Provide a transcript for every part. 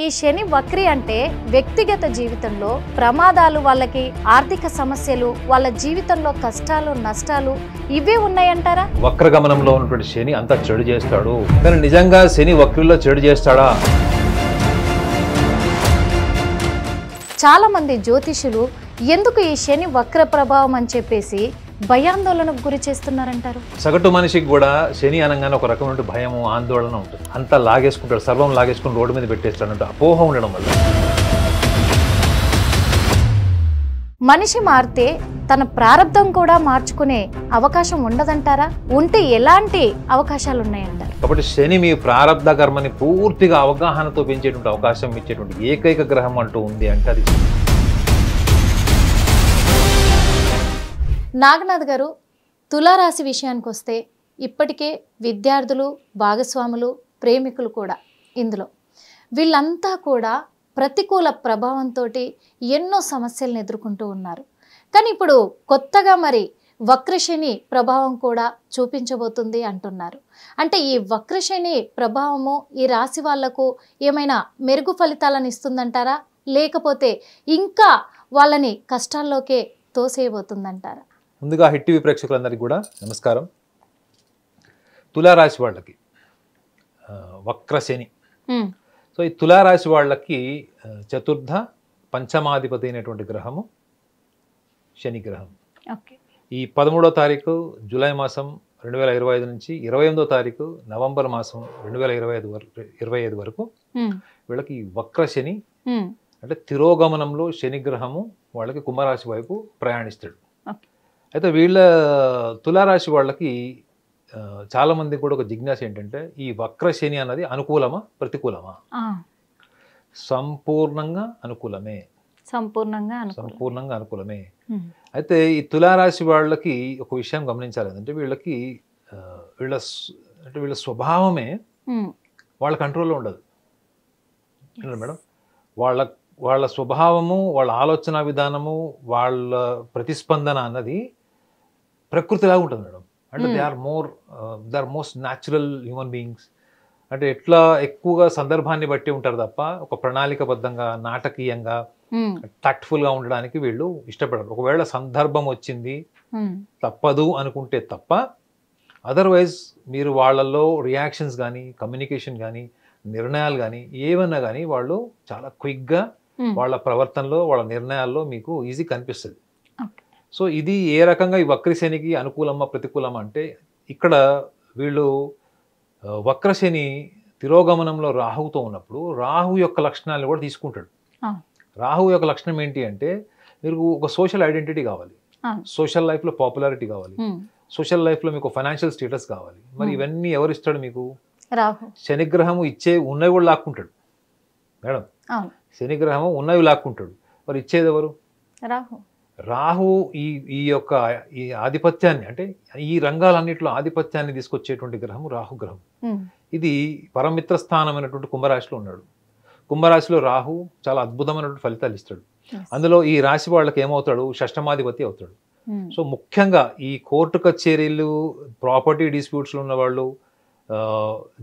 ఈ శని వక్రి అంటే వ్యక్తిగత జీవితంలో ప్రమాదాలు, వాళ్ళకి ఆర్థిక సమస్యలు, వాళ్ళ జీవితంలో కష్టాలు, నష్టాలు ఇవే ఉన్నాయంటారా? వక్రగమనంలో ఉన్నటువంటి శని అంతా చెడు చేస్తాడు. కానీ నిజంగా శని వక్రిలో చెడు చేస్తాడా? చాలా మంది జ్యోతిషులు ఎందుకు ఈ శని వక్ర ప్రభావం అని చెప్పేసి భయాందోళనకు గురి చేస్తున్నారంటారు. సగటు మనిషికి కూడా శని అనగానే ఒక రకమైన భయము, ఆందోళన ఉంటుంది. అంతా లాగేసుకుంటాడు, సర్వం లాగేసుకుని రోడ్డు మీద పెట్టేస్తాడంటే అపోహ ఉండడం వల్ల. మనిషి మారితే తన ప్రారంధం కూడా మార్చుకునే అవకాశం ఉండదంటారా? ఉంటే ఎలాంటి అవకాశాలు ఉన్నాయంటారు? కాబట్టి శని మీ ప్రారంధ కర్మని పూర్తిగా అవగాహనతో పెంచేటువంటి అవకాశం ఇచ్చేటువంటి ఏకైక గ్రహం అంటూ ఉంది అంటే అది నాగనాథ్ గారు, తులారాశి విషయానికి వస్తే ఇప్పటికే విద్యార్థులు, భాగస్వాములు, ప్రేమికులు కూడా ఇందులో వీళ్ళంతా కూడా ప్రతికూల ప్రభావంతో ఎన్నో సమస్యలను ఎదుర్కొంటూ ఉన్నారు. కానీ ఇప్పుడు కొత్తగా మరి వక్రశని ప్రభావం కూడా చూపించబోతుంది అంటున్నారు. అంటే ఈ వక్రశని ప్రభావము ఈ రాశి వాళ్లకు ఏమైనా మెరుగు ఫలితాలను ఇస్తుందంటారా, లేకపోతే ఇంకా వాళ్ళని కష్టాల్లోకే తోసేయబోతుందంటారా? ముందుగా హిట్ టీవీ ప్రేక్షకులందరికీ కూడా నమస్కారం. తులారాశి వాళ్ళకి వక్రశని. సో ఈ తులారాశి వాళ్ళకి చతుర్థ పంచమాధిపతి అయినటువంటి గ్రహము శని గ్రహం. ఈ 13వ తారీఖు జూలై మాసం 2025 నుంచి 28వ తారీఖు నవంబర్ మాసం 2025 వరకు వీళ్ళకి వక్ర శని అంటే తిరోగమనంలో శని గ్రహము వాళ్ళకి కుంభరాశి వైపు ప్రయాణిస్తాడు. అయితే వీళ్ళ తులారాశి వాళ్ళకి చాలా మంది కూడా ఒక జిజ్ఞాస ఏంటంటే, ఈ వక్ర శని అన్నది అనుకూలమా ప్రతికూలమా? సంపూర్ణంగా అనుకూలమే. సంపూర్ణంగా అనుకూలమే. అయితే ఈ తులారాశి వాళ్ళకి ఒక విషయం గమనించాలి. అంటే వీళ్ళకి వీళ్ళ స్వభావమే వాళ్ళ కంట్రోల్లో ఉండదు మేడం. వాళ్ళ స్వభావము, వాళ్ళ ఆలోచన విధానము, వాళ్ళ ప్రతిస్పందన అన్నది ప్రకృతిలాగా ఉంటుంది మేడం. అంటే they are most natural human beings. అంటే ఎట్లా ఎక్కువగా సందర్భాన్ని బట్టి ఉంటారు తప్ప ఒక ప్రణాళికబద్ధంగా, నాటకీయంగా, టాక్ట్ఫుల్గా ఉండడానికి వీళ్ళు ఇష్టపడరు. ఒకవేళ సందర్భం వచ్చింది తప్పదు అనుకుంటే తప్ప, అదర్వైజ్ మీరు వాళ్ళల్లో రియాక్షన్స్ కానీ, కమ్యూనికేషన్ కానీ, నిర్ణయాలు కానీ ఏమన్నా కానీ వాళ్ళు చాలా క్విక్గా వాళ్ళ ప్రవర్తనలో, వాళ్ళ నిర్ణయాల్లో మీకు ఈజీ కనిపిస్తుంది. సో ఇది ఏ రకంగా ఈ వక్రశనికి అనుకూలమా ప్రతికూలమా అంటే, ఇక్కడ వీళ్ళు వక్రశని తిరోగమనంలో రాహుతో ఉన్నప్పుడు రాహు యొక్క లక్షణాలను కూడా తీసుకుంటాడు. రాహు యొక్క లక్షణం ఏంటి అంటే, మీరు ఒక సోషల్ ఐడెంటిటీ కావాలి, సోషల్ లైఫ్లో పాపులారిటీ కావాలి, సోషల్ లైఫ్లో మీకు ఫైనాన్షియల్ స్టేటస్ కావాలి. మరి ఇవన్నీ ఎవరు ఇస్తాడు మీకు? శనిగ్రహము ఇచ్చే ఉన్నవి కూడా లాక్కుంటాడు మేడం. శనిగ్రహము ఉన్నవి లాక్కుంటాడు. మరి ఇచ్చేది ఎవరు? రాహు ఈ యొక్క ఈ ఆధిపత్యాన్ని, అంటే ఈ రంగాలన్నింటిలో ఆధిపత్యాన్ని తీసుకొచ్చేటువంటి గ్రహము రాహు గ్రహం. ఇది పరమిత్ర స్థానమైనటువంటి కుంభరాశిలో ఉన్నాడు. కుంభరాశిలో రాహు చాలా అద్భుతమైనటువంటి ఫలితాలు ఇస్తాడు. అందులో ఈ రాశి వాళ్ళకి ఏమవుతాడు? షష్టమాధిపతి అవుతాడు. సో ముఖ్యంగా ఈ కోర్టు కచేరీలు, ప్రాపర్టీ డిస్ప్యూట్స్లో ఉన్న వాళ్ళు,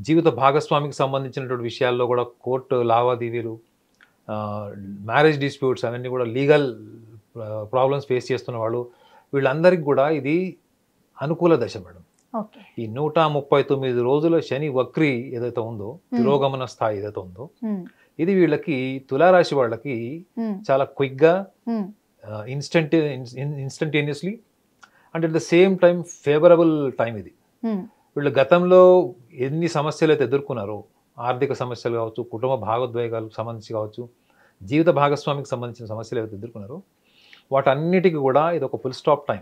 జీవిత భాగస్వామికి సంబంధించినటువంటి విషయాల్లో కూడా కోర్టు లావాదేవీలు, మ్యారేజ్ డిస్ప్యూట్స్, అవన్నీ కూడా లీగల్ ప్రాబ్లమ్స్ ఫేస్ చేస్తున్న వాళ్ళు, వీళ్ళందరికీ కూడా ఇది అనుకూల దశ మేడం. ఈ 139 రోజుల శని వక్రి ఏదైతే ఉందో, తిరోగమన స్థాయి ఏదైతే ఉందో, ఇది వీళ్ళకి తులారాశి వాళ్ళకి చాలా క్విక్గా, instantaneously and at the same time favourable time ఇది. వీళ్ళు గతంలో ఎన్ని సమస్యలు అయితే ఎదుర్కొన్నారో, ఆర్థిక సమస్యలు కావచ్చు, కుటుంబ భాగోద్వేగాలకు సంబంధించి కావచ్చు, జీవిత భాగస్వామికి సంబంధించిన సమస్యలు ఏవైతే ఎదుర్కొన్నారో వాటన్నిటికీ కూడా ఇది ఒక ఫుల్ స్టాప్ టైం.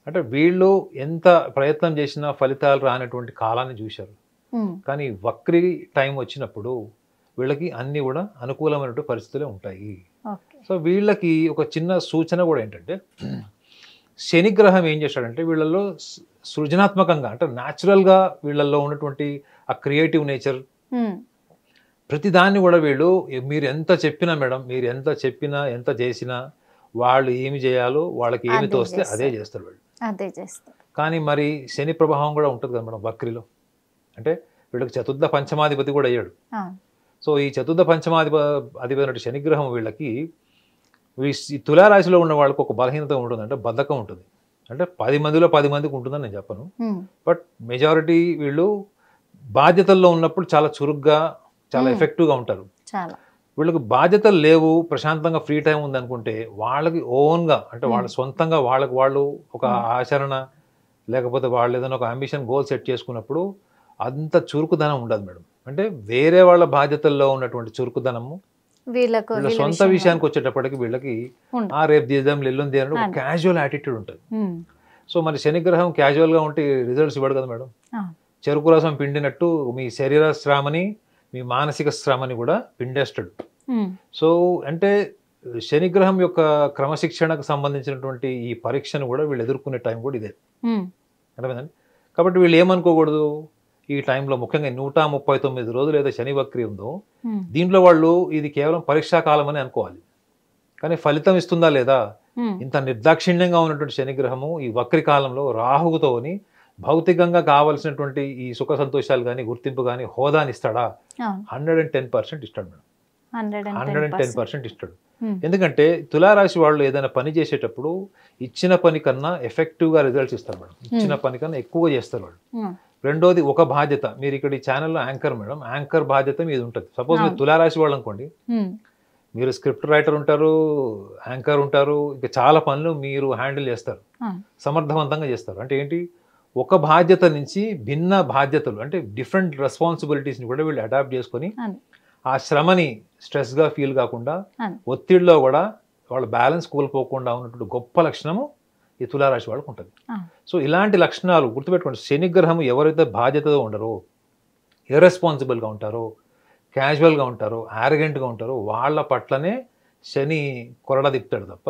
అంటే వీళ్ళు ఎంత ప్రయత్నం చేసినా ఫలితాలు రానటువంటి కాలాన్ని చూశారు. కానీ వక్రి టైం వచ్చినప్పుడు వీళ్ళకి అన్నీ కూడా అనుకూలమైనటువంటి పరిస్థితులే ఉంటాయి. సో వీళ్ళకి ఒక చిన్న సూచన కూడా ఏంటంటే, శనిగ్రహం ఏం చేశాడంటే వీళ్ళల్లో సృజనాత్మకంగా, అంటే న్యాచురల్గా వీళ్ళల్లో ఉన్నటువంటి ఆ క్రియేటివ్ నేచర్, ప్రతిదాన్ని కూడా వీళ్ళు మీరు ఎంత చెప్పినా మేడం, మీరు ఎంత చెప్పినా ఎంత చేసినా వాళ్ళు ఏమి చేయాలో వాళ్ళకి ఏమి తోస్తే అదే చేస్తారు వాళ్ళు. కానీ మరి శని ప్రభావం కూడా ఉంటుంది కదా మేడం వక్రిలో. అంటే వీళ్ళకి చతుర్థ పంచమాధిపతి కూడా అయ్యాడు. సో ఈ చతుర్థ అధిపతి శనిగ్రహం వీళ్ళకి ఈ తులారాశిలో ఉన్న వాళ్ళకి ఒక బలహీనత ఉంటుంది, అంటే బద్ధకం ఉంటుంది. అంటే 10 మందిలో 10 మందికి ఉంటుందని నేను చెప్పను, బట్ మెజారిటీ వీళ్ళు బాధ్యతల్లో ఉన్నప్పుడు చాలా చురుగ్గా చాలా ఎఫెక్టివ్గా ఉంటారు. వీళ్ళకి బాధ్యతలు లేవు, ప్రశాంతంగా ఫ్రీ టైం ఉందనుకుంటే వాళ్ళకి ఓన్గా, అంటే వాళ్ళ సొంతంగా వాళ్ళకి వాళ్ళు ఒక ఆచరణ లేకపోతే వాళ్ళు ఏదైనా ఒక అంబిషన్ గోల్ సెట్ చేసుకున్నప్పుడు అంత చురుకుదనం ఉండదు మేడం. అంటే వేరే వాళ్ళ బాధ్యతల్లో ఉన్నటువంటి చురుకుదనము వీళ్ళ సొంత విషయానికి వచ్చేటప్పటికి వీళ్ళకి రేపు తీద్దాం ఎల్లుంది అని ఒక క్యాజువల్ యాటిట్యూడ్ ఉంటుంది. సో మరి శనిగ్రహం క్యాజువల్గా ఉంటే రిజల్ట్స్ ఇవ్వడు కదా మేడం. చెరుకు రసం పిండినట్టు మీ శరీర శ్రమని మీ మానసిక శ్రమని కూడా పిండేస్తాడు. సో అంటే శనిగ్రహం యొక్క క్రమశిక్షణకు సంబంధించినటువంటి ఈ పరీక్షను కూడా వీళ్ళు ఎదుర్కొనే టైం కూడా ఇదే, అర్థమైందండి. కాబట్టి వీళ్ళు ఏమనుకోకూడదు, ఈ టైంలో ముఖ్యంగా 139 రోజులు ఏదో శని వక్రి ఉందో దీంట్లో వాళ్ళు ఇది కేవలం పరీక్షా కాలం అని అనుకోవాలి. కానీ ఫలితం ఇస్తుందా లేదా, ఇంత నిర్దాక్షిణ్యంగా ఉన్నటువంటి శనిగ్రహము ఈ వక్రి కాలంలో రాహువుతోని భౌతికంగా కావాల్సినటువంటి ఈ సుఖ సంతోషాలు కానీ గుర్తింపు కానీ హోదాని ఇస్తాడా? 110% ఇస్తాడు మేడం, 110% ఇస్తాడు. ఎందుకంటే తులారాశి వాళ్ళు ఏదైనా పని చేసేటప్పుడు ఇచ్చిన పని కన్నా ఎఫెక్టివ్గా రిజల్ట్స్ ఇస్తారు మేడం, ఇచ్చిన పని కన్నా ఎక్కువ చేస్తారు వాళ్ళు. రెండోది ఒక బాధ్యత, మీరు ఇక్కడ ఈ ఛానల్లో యాంకర్ మేడం, యాంకర్ బాధ్యత మీద ఉంటుంది. సపోజ్ మీరు తులారాశి వాళ్ళు అనుకోండి, మీరు స్క్రిప్ట్ రైటర్ ఉంటారు, యాంకర్ ఉంటారు, ఇంకా చాలా పనులు మీరు హ్యాండిల్ చేస్తారు, సమర్థవంతంగా చేస్తారు. అంటే ఏంటి, ఒక బాధ్యత నుంచి భిన్న బాధ్యతలు, అంటే డిఫరెంట్ రెస్పాన్సిబిలిటీస్ని కూడా వీళ్ళు అడాప్ట్ చేసుకొని ఆ శ్రమని స్ట్రెస్గా ఫీల్ కాకుండా ఒత్తిడిలో కూడా వాళ్ళ బ్యాలెన్స్ కోల్పోకుండా ఉన్నటువంటి గొప్ప లక్షణము ఈ తులారాశి వాళ్ళకు ఉంటుంది. సో ఇలాంటి లక్షణాలు గుర్తుపెట్టుకోండి. శనిగ్రహం ఎవరైతే బాధ్యతతో ఉండరో, ఇర్రెస్పాన్సిబుల్గా ఉంటారో, క్యాజువల్గా ఉంటారో, యారగెంట్గా ఉంటారో వాళ్ళ పట్లనే శని కొరడ తిప్పుతాడు తప్ప,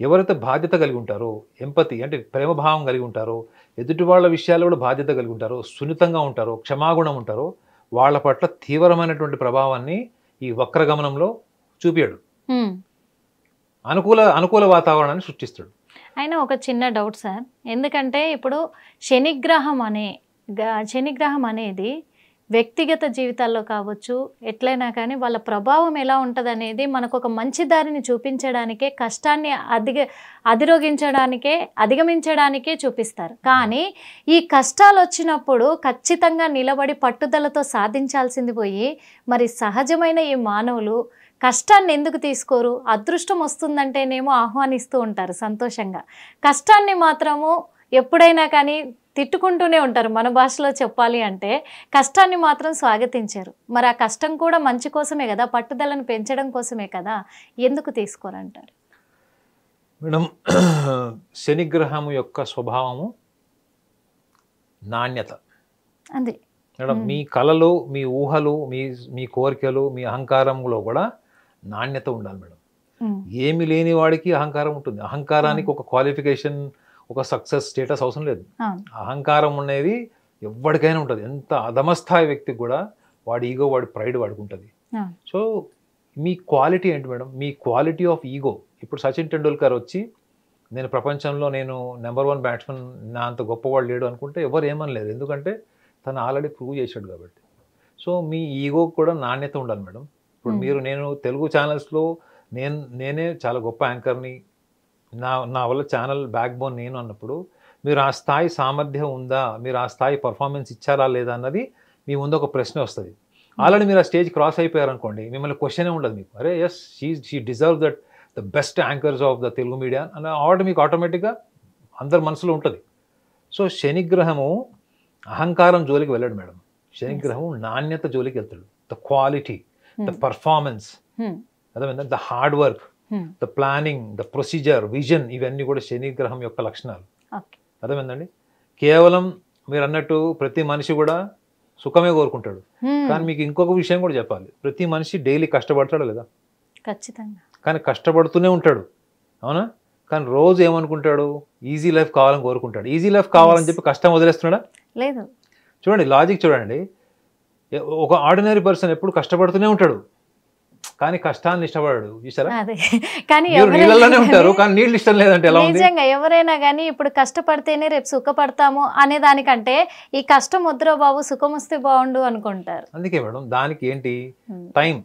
ఎవరైతే బాధ్యత కలిగి ఉంటారో, ఎంపతి అంటే ప్రేమభావం కలిగి ఉంటారో, ఎదుటి వాళ్ళ విషయాలు కూడా బాధ్యత కలిగి ఉంటారో, సున్నితంగా ఉంటారో, క్షమాగుణం ఉంటారో వాళ్ళ పట్ల తీవ్రమైనటువంటి ప్రభావాన్ని ఈ వక్రగమనంలో చూపాడు, అనుకూల వాతావరణాన్ని సృష్టిస్తాడు. అయినా ఒక చిన్న డౌట్ సార్, ఎందుకంటే ఇప్పుడు శనిగ్రహం అనేది వ్యక్తిగత జీవితాల్లో కావచ్చు ఎట్లయినా కానీ వాళ్ళ ప్రభావం ఎలా ఉంటుంది అనేది మనకు ఒక మంచి దారిని చూపించడానికే, కష్టాన్ని అధిగమించడానికే చూపిస్తారు. కానీ ఈ కష్టాలు వచ్చినప్పుడు ఖచ్చితంగా నిలబడి పట్టుదలతో సాధించాల్సింది పోయి మరి సహజమైన ఈ మానవులు కష్టాన్ని ఎందుకు తీసుకోరు? అదృష్టం వస్తుందంటేనేమో ఆహ్వానిస్తూ ఉంటారు సంతోషంగా, కష్టాన్ని మాత్రము ఎప్పుడైనా కానీ తిట్టుకుంటూనే ఉంటారు. మన భాషలో చెప్పాలి అంటే కష్టాన్ని మాత్రం స్వాగతించారు. మరి ఆ కష్టం కూడా మంచి కోసమే కదా, పట్టుదలను పెంచడం కోసమే కదా, ఎందుకు తీసుకోరంటారు మేడం? శనిగ్రహం యొక్క స్వభావము నాణ్యత. అది మేడం మీ కళలు, మీ ఊహలు, మీ కోరికలు, మీ అహంకారంలో కూడా నాణ్యత ఉండాలి మేడం. ఏమి లేని వాడికి అహంకారం ఉంటుంది. అహంకారానికి ఒక క్వాలిఫికేషన్, ఒక సక్సెస్ స్టేటస్ అవసరం లేదు. అహంకారం అనేది ఎవరికైనా ఉంటుంది. ఎంత అధమస్థాయి వ్యక్తికి కూడా వాడి ఈగో, వాడి ప్రైడ్ వాడికి ఉంటుంది. సో మీ క్వాలిటీ ఏంటి madam? Me quality of ego. ఇప్పుడు సచిన్ టెండూల్కర్ వచ్చి నేను ప్రపంచంలో నేను నెంబర్ 1 బ్యాట్స్మెన్, నా అంత గొప్పవాడు లేడు అనుకుంటే ఎవరు ఏమనలేదు, ఎందుకంటే తను ఆల్రెడీ ప్రూవ్ చేశాడు కాబట్టి. సో మీ ఈగో కూడా నాణ్యత ఉండాలి మేడం. ఇప్పుడు నేను తెలుగు ఛానల్స్లో నేనే చాలా గొప్ప యాంకర్ని, నా వల్ల ఛానల్ బ్యాక్ బోన్ నేను అన్నప్పుడు మీరు ఆ స్థాయి సామర్థ్యం ఉందా, మీరు ఆ స్థాయి పర్ఫార్మెన్స్ ఇచ్చారా లేదా అన్నది మీ ముందు ఒక ప్రశ్న వస్తుంది. ఆల్రెడీ మీరు ఆ స్టేజ్ క్రాస్ అయిపోయారనుకోండి, మిమ్మల్ని క్వశ్చనే ఉండదు మీకు. అరే yes she deserve that the best anchors of the Telugu media అన్న ఆర్డర్ మీకు ఆటోమేటిక్గా అందరి మనసులో ఉంటుంది. సో శనిగ్రహము అహంకారం జోలికి వెళ్ళాడు మేడం. శనిగ్రహం నాణ్యత జోలికి వెళ్తాడు. ద క్వాలిటీ, ద పర్ఫార్మెన్స్, అదేవిధంగా the hard work, the planning, the procedure, vision, ఇవన్నీ కూడా శనిగ్రహం యొక్క లక్షణాలు. అర్థమైందండి? కేవలం మీరు అన్నట్టు ప్రతి మనిషి కూడా సుఖమే కోరుకుంటాడు. కానీ మీకు ఇంకొక విషయం కూడా చెప్పాలి, ప్రతి మనిషి డైలీ కష్టపడతాడు లేదా? ఖచ్చితంగా. కానీ కష్టపడుతూనే ఉంటాడు, అవునా? కానీ రోజు ఏమనుకుంటాడు? ఈజీ లైఫ్ కావాలని కోరుకుంటాడు. ఈజీ లైఫ్ కావాలని చెప్పి కష్టం వదిలేస్తున్నాడా? లేదు. చూడండి లాజిక్ చూడండి. ఒక ఆర్డినరీ పర్సన్ ఎప్పుడు కష్టపడుతూనే ఉంటాడు, కానీ కష్టాన్ని ఇష్టపడాడు. చూసారా, అదే కానీ మీరు నీళ్ళలోనే ఉంటారు కానీ నీళ్ళు ఇష్టం లేదంటే ఎలా ఉంది? నిజంగా ఎవరైనా కానీ ఇప్పుడు కష్టపడితేనే రేపు సుఖపడతాము అనే దానికంటే ఈ కష్టం వద్దురా బాబు సుఖం వస్తే బాగుండు అనుకుంటారు. అందుకే మేడం దానికి ఏంటి టైం,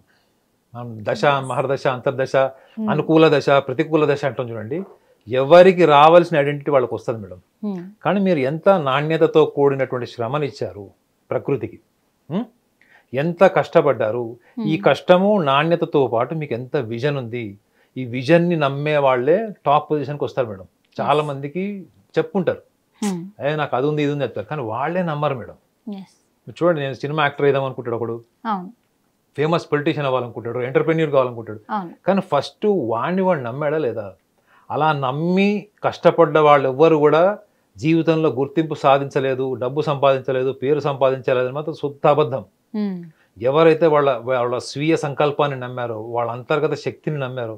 దశ, మహర్దశ, అంతర్దశ, అనుకూల దశ, ప్రతికూల దశ అంటాం చూడండి. ఎవరికి రావాల్సిన ఐడెంటిటీ వాళ్ళకి వస్తుంది మేడం. కానీ మీరు ఎంత నాణ్యతతో కూడినటువంటి శ్రమనిచ్చారు ప్రకృతికి, ఎంత కష్టపడ్డారు, ఈ కష్టము నాణ్యతతో పాటు మీకు ఎంత విజన్ ఉంది, ఈ విజన్ని నమ్మే వాళ్ళే టాప్ పొజిషన్కి వస్తారు మేడం. చాలా మందికి చెప్పుకుంటారు అదే నాకు అది ఉంది ఇది ఉంది చెప్తారు, కానీ వాళ్ళే నమ్మరు మేడం. చూడండి, నేను సినిమా యాక్టర్ అయిదాం అనుకుంటాడు ఒకడు, ఫేమస్ పొలిటీషియన్ అవ్వాలనుకుంటాడు, ఎంటర్ప్రెన్యూర్ కావాలనుకుంటాడు, కానీ ఫస్ట్ వాడిని వాడు నమ్మాడా లేదా? అలా నమ్మి కష్టపడ్డ వాళ్ళు ఎవ్వరు కూడా జీవితంలో గుర్తింపు సాధించలేదు, డబ్బు సంపాదించలేదు, పేరు సంపాదించలేదు మాత్రం శుద్ధ అబద్ధం. ఎవరైతే వాళ్ళ స్వీయ సంకల్పాన్ని నమ్మారో, వాళ్ళ అంతర్గత శక్తిని నమ్మారో,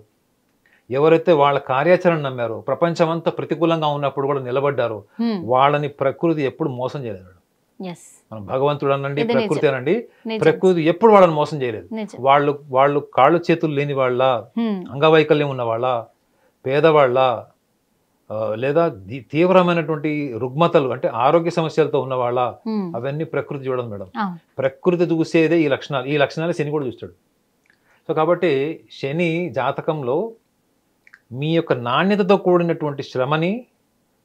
ఎవరైతే వాళ్ళ కార్యాచరణ నమ్మారో, ప్రపంచమంతా ప్రతికూలంగా ఉన్నప్పుడు కూడా నిలబడ్డారో, వాళ్ళని ప్రకృతి ఎప్పుడు మోసం చేయలేదు. మనం భగవంతుడు అనండి, ప్రకృతి అనండి, ప్రకృతి ఎప్పుడు వాళ్ళని మోసం చేయలేదు. వాళ్ళు కాళ్ళు చేతులు లేని వాళ్ళ, అంగవైకల్యం ఉన్న వాళ్ళ, పేదవాళ్ళ, లేదా తీవ్రమైనటువంటి రుగ్మతలు అంటే ఆరోగ్య సమస్యలతో ఉన్న వాళ్ళ, అవన్నీ ప్రకృతి చూడదు మేడం. ప్రకృతి చూసేదే ఈ లక్షణాలు శని కూడా చూస్తాడు. సో కాబట్టి శని జాతకంలో మీ యొక్క నాణ్యతతో కూడినటువంటి శ్రమని,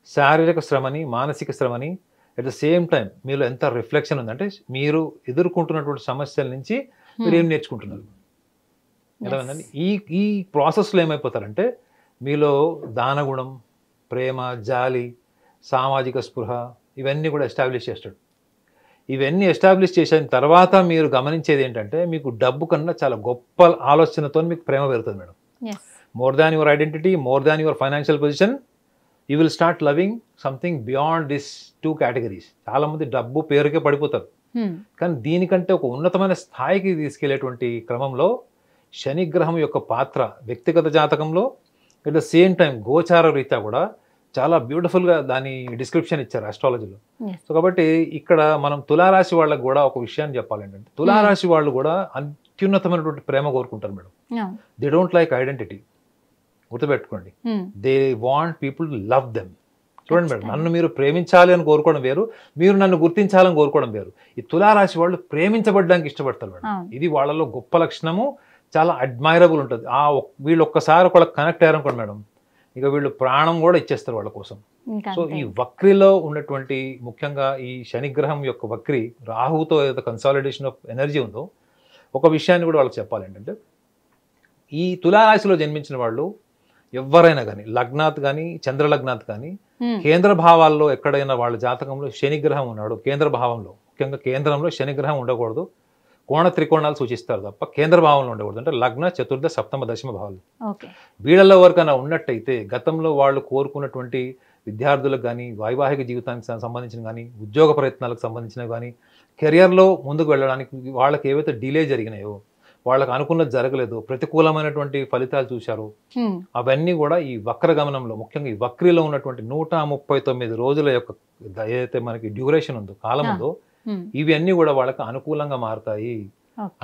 శారీరక శ్రమని, మానసిక శ్రమని, అట్ ద సేమ్ టైం మీలో ఎంత రిఫ్లెక్షన్ ఉంది అంటే మీరు ఎదుర్కొంటున్నటువంటి సమస్యల నుంచి మీరు ఏం నేర్చుకుంటున్నారు ఎలా ఉందండి. ఈ ప్రాసెస్లో ఏమైపోతారంటే మీలో దానగుణం, ప్రేమ, జాలి, సామాజిక స్పృహ ఇవన్నీ కూడా ఎస్టాబ్లిష్ చేస్తాడు. ఇవన్నీ ఎస్టాబ్లిష్ చేసిన తర్వాత మీరు గమనించేది ఏంటంటే మీకు డబ్బు కన్నా చాలా గొప్ప ఆలోచనతో మీకు ప్రేమ పెరుగుతుంది madam. More than your identity, more than your financial position, you will start loving something beyond this two categories. చాలా మంది డబ్బు పేరుకే పడిపోతారు, కానీ దీనికంటే ఒక ఉన్నతమైన స్థాయికి తీసుకెళ్లేటువంటి క్రమంలో శనిగ్రహం యొక్క పాత్ర వ్యక్తిగత జాతకంలో అట్ ద సేమ్ టైం గోచార రీత్యా కూడా చాలా బ్యూటిఫుల్గా దాని డిస్క్రిప్షన్ ఇచ్చారు ఆస్ట్రాలజీలో. సో కాబట్టి ఇక్కడ మనం తులారాశి వాళ్ళకు కూడా ఒక విషయాన్ని చెప్పాలి ఏంటంటే, తులారాశి వాళ్ళు కూడా అత్యున్నతమైనటువంటి ప్రేమ కోరుకుంటారు madam. They don't like identity, గుర్తుపెట్టుకోండి. They want people to love them. చూడండి మేడం, నన్ను మీరు ప్రేమించాలి అని కోరుకోవడం వేరు, మీరు నన్ను గుర్తించాలని కోరుకోవడం వేరు. ఈ తులారాశి వాళ్ళు ప్రేమించబడడానికి ఇష్టపడతారు మేడం. ఇది వాళ్ళలో గొప్ప లక్షణము, చాలా అడ్మైరబుల్ ఉంటుంది. వీళ్ళు ఒక్కసారి ఒకళ్ళకి కనెక్ట్ అయ్యారనుకోండి మేడం, ఇక వీళ్ళు ప్రాణం కూడా ఇచ్చేస్తారు వాళ్ళ కోసం. సో ఈ వక్రిలో ఉన్నటువంటి ముఖ్యంగా ఈ శనిగ్రహం యొక్క వక్రి రాహుతో ఏదైతే కన్సాలిడేషన్ ఆఫ్ ఎనర్జీ ఉందో, ఒక విషయాన్ని కూడా వాళ్ళకి చెప్పాలి ఏంటంటే, ఈ తులారాశిలో జన్మించిన వాళ్ళు ఎవరైనా కానీ లగ్నాత్ కానీ చంద్రలగ్నాత్ కానీ కేంద్ర భావాల్లో ఎక్కడైనా వాళ్ళ జాతకంలో శనిగ్రహం ఉన్నాడు, కేంద్ర భావంలో ముఖ్యంగా కేంద్రంలో శనిగ్రహం ఉండకూడదు. కోణ త్రికోణాలు సూచిస్తారు తప్ప కేంద్ర భావంలో ఉండకూడదు. అంటే లగ్న, చతుర్థ, సప్తమ, దశమ భావాలు వీళ్ళల్లో వరకైనా ఉన్నట్టయితే గతంలో వాళ్ళు కోరుకున్నటువంటి విద్యార్థులకు కానీ, వైవాహిక జీవితానికి సంబంధించిన కానీ, ఉద్యోగ ప్రయత్నాలకు సంబంధించిన కానీ, కెరియర్లో ముందుకు వెళ్ళడానికి వాళ్ళకి ఏవైతే డిలే జరిగినాయో, వాళ్ళకి అనుకున్నది జరగలేదు, ప్రతికూలమైనటువంటి ఫలితాలు చూశారు, అవన్నీ కూడా ఈ వక్ర గమనంలో ముఖ్యంగా ఈ వక్రిలో ఉన్నటువంటి 139 రోజుల యొక్క ఏదైతే మనకి డ్యూరేషన్ ఉందో, కాలం ఉందో, ఇవన్నీ కూడా వాళ్ళకి అనుకూలంగా మారుతాయి.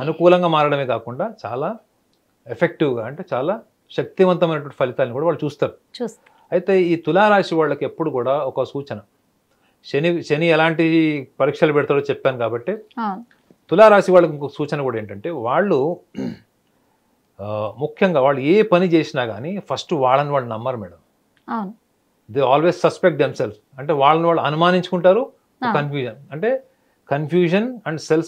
అనుకూలంగా మారడమే కాకుండా చాలా ఎఫెక్టివ్గా అంటే చాలా శక్తివంతమైనటువంటి ఫలితాలను కూడా వాళ్ళు చూస్తారు. అయితే ఈ తులారాశి వాళ్ళకి ఎప్పుడు కూడా ఒక సూచన, శని ఎలాంటి పరీక్షలు పెడతాడో చెప్పాను కాబట్టి తులారాశి వాళ్ళకి ఇంకొక సూచన కూడా ఏంటంటే, వాళ్ళు ముఖ్యంగా వాళ్ళు ఏ పని చేసినా కానీ ఫస్ట్ వాళ్ళని వాళ్ళు నమ్మరు madam. They always suspect themselves. అంటే వాళ్ళని వాళ్ళు అనుమానించుకుంటారు. Confusion and self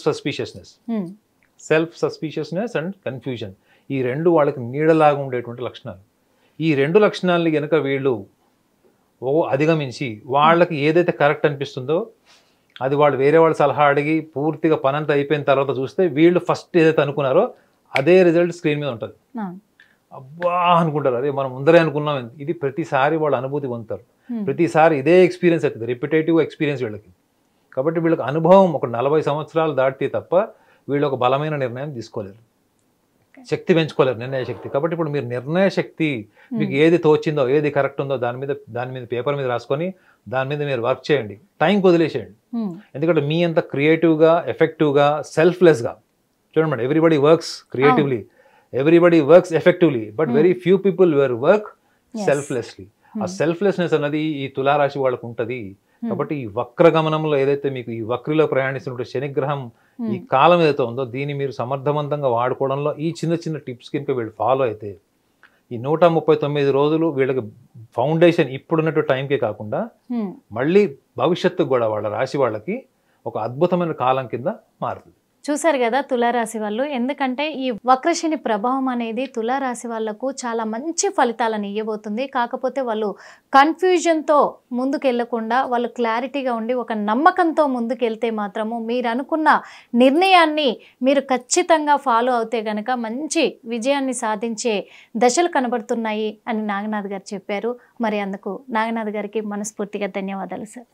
suspiciousness and confusion, ఈ రెండు వాళ్ళకి నీడలాగా ఉండేటువంటి లక్షణాలు. ఈ రెండు లక్షణాలని కనుక వీళ్ళు అధిగమించి వాళ్ళకి ఏదైతే కరెక్ట్ అనిపిస్తుందో అది వాళ్ళు వేరే వాళ్ళ సలహా అడిగి పూర్తిగా పనంతా అయిపోయిన తర్వాత చూస్తే వీళ్ళు ఫస్ట్ ఏదైతే అనుకున్నారో అదే రిజల్ట్ స్క్రీన్ మీద ఉంటుంది. అబ్బా అనుకుంటారు, అదే మనం ముందరే అనుకున్నాం. ఇది ప్రతిసారి వాళ్ళు అనుభూతి పొందుతారు, ప్రతిసారి ఇదే ఎక్స్పీరియన్స్ అవుతుంది, రిపిటేటివ్ ఎక్స్పీరియన్స్ వీళ్ళకి. కాబట్టి వీళ్ళకి అనుభవం ఒక 40 సంవత్సరాలు దాటితే తప్ప వీళ్ళు ఒక బలమైన నిర్ణయం తీసుకోలేరు, శక్తి పెంచుకోలేరు, నిర్ణయ శక్తి. కాబట్టి ఇప్పుడు మీరు నిర్ణయ శక్తి, మీకు ఏది తోచిందో, ఏది కరెక్ట్ ఉందో దాని మీద పేపర్ మీద రాసుకొని దాని మీద మీరు వర్క్ చేయండి, టైంకి వదిలేసేయండి. ఎందుకంటే మీ అంత క్రియేటివ్గా, ఎఫెక్టివ్గా, సెల్ఫ్లెస్గా చూడండి, everybody works creatively, everybody works effectively but very few people work Yes. Selflessly. ఆ సెల్ఫ్లెస్నెస్ అన్నది ఈ తులారాశి వాళ్ళకు ఉంటది. కాబట్టి ఈ వక్ర గమనంలో ఏదైతే మీకు ఈ వక్రిలో ప్రయాణిస్తున్న శనిగ్రహం ఈ కాలం ఏదైతే ఉందో దీన్ని మీరు సమర్థవంతంగా వాడుకోవడంలో ఈ చిన్న చిన్న టిప్స్ కనుక వీళ్ళు ఫాలో అయితే ఈ 139 రోజులు వీళ్ళకి ఫౌండేషన్ ఇప్పుడున్నట్టు టైంకే కాకుండా మళ్ళీ భవిష్యత్తు కూడా వాళ్ళ రాశి వాళ్ళకి ఒక అద్భుతమైన కాలం కింద మారుతుంది. చూసారు కదా తులారాశి వాళ్ళు, ఎందుకంటే ఈ వక్రశని ప్రభావం అనేది తులారాశి వాళ్లకు చాలా మంచి ఫలితాలను ఇవ్వబోతుంది. కాకపోతే వాళ్ళు కన్ఫ్యూజన్తో ముందుకెళ్లకుండా వాళ్ళు క్లారిటీగా ఉండి ఒక నమ్మకంతో ముందుకెళ్తే మాత్రము మీరు అనుకున్న నిర్ణయాన్ని మీరు ఖచ్చితంగా ఫాలో అవుతే గనక మంచి విజయాన్ని సాధించే దశలు కనబడుతున్నాయి అని నాగనాథ్ గారు చెప్పారు. మరి అందుకు నాగనాథ్ గారికి మనస్ఫూర్తిగా ధన్యవాదాలు సార్.